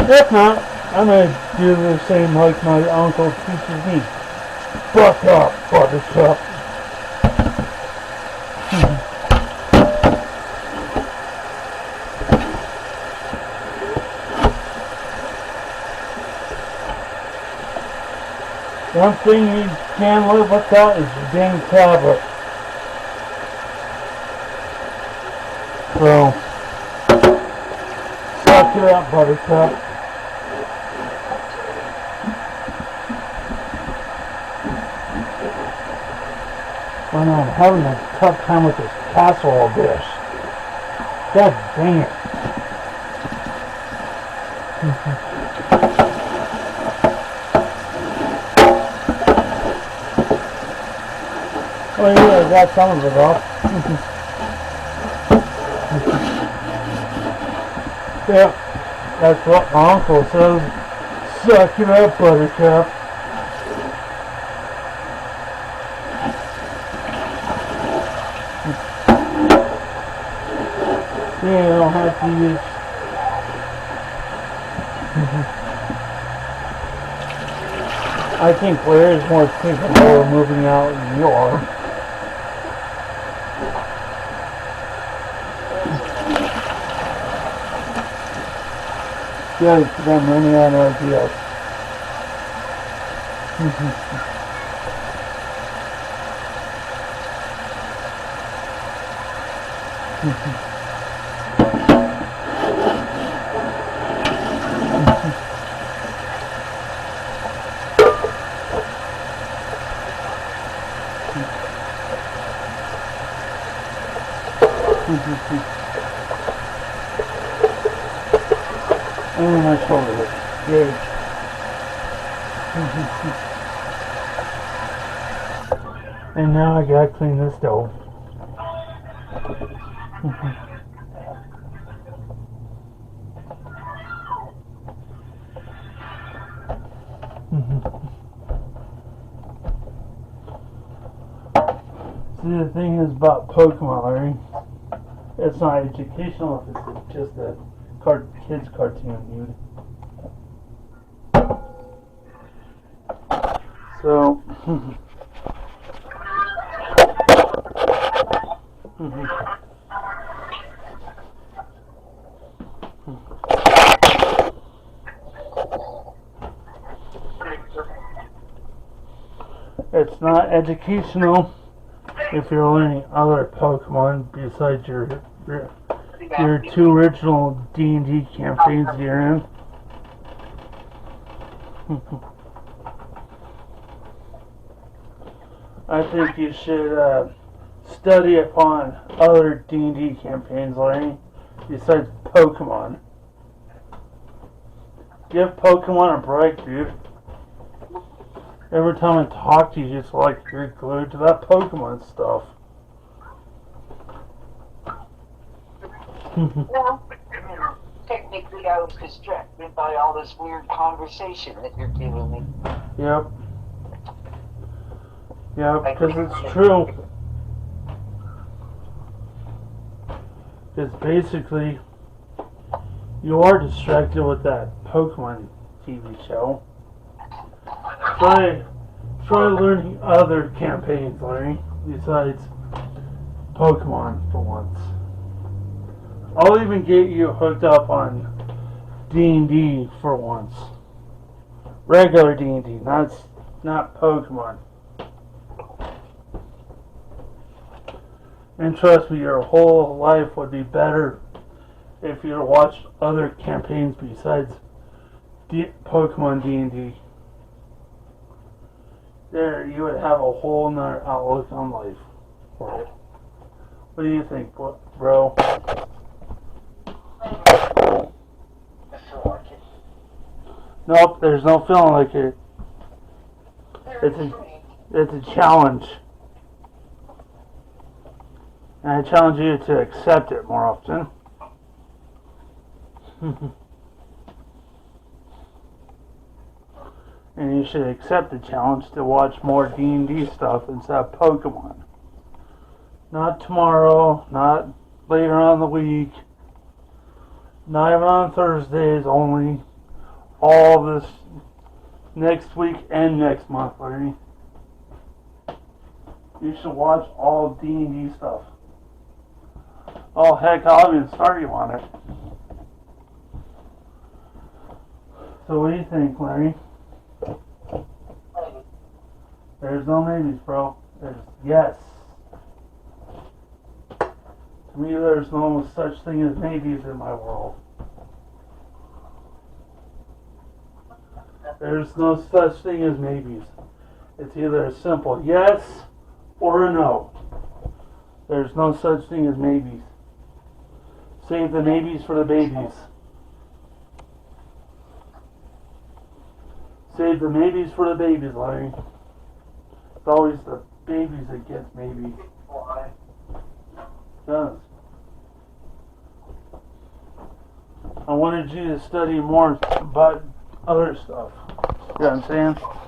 If not, I'm gonna do the same like my uncle teaches me. Buck up, buttercup. One thing you can live without is your dang tablet. So, suck it up, buttercup. When I'm having a tough time with this casserole dish. God dang it. Oh yeah, I got some of it off. Yeah, that's what my uncle says. Suck it up, buttercup. Yeah, I don't have to use. I think Larry's more capable of moving out than you are. Yeah, because I'm running out of ideas. Oh, my shoulder. Yay. And now I gotta clean the stove. See, the thing is about Pokemon, Larry. It's not educational if it's just a kids cartoon, dude. So, it's not educational if you're learning other Pokemon besides your two original D&D campaigns you're in. I think you should study upon other D&D campaigns, Larry, besides Pokemon. Give Pokemon a break, dude. Every time I talk to you, it's like you're glued to that Pokemon stuff. Well, technically I was distracted by all this weird conversation that you're giving me. Yep. Yeah, because it's true. Because basically, you are distracted with that Pokemon TV show. Try learning other campaigns, Larry, besides Pokemon for once. I'll even get you hooked up on D&D for once. Regular D&D, not Pokemon. And trust me, your whole life would be better if you watched other campaigns besides Pokemon D&D. There, you would have a whole nother outlook on life for it. What do you think, bro? Nope, there's no feeling like it. It's a challenge. And I challenge you to accept it more often. And you should accept the challenge to watch more D&D stuff instead of Pokemon. Not tomorrow, not later on in the week, not even on Thursdays only. all this next week and next month, Larry. You should watch all D&D stuff. Oh heck, I'll even start you on it. So what do you think, Larry? There's no maybes, bro. There's yes. To me, there's no such thing as maybes in my world. There's no such thing as maybes. It's either a simple yes or a no. There's no such thing as maybes. Save the maybes for the babies. Save the maybes for the babies, Larry. It's always the babies that get maybe. Does. I wanted you to study more about other stuff. You know what I'm saying?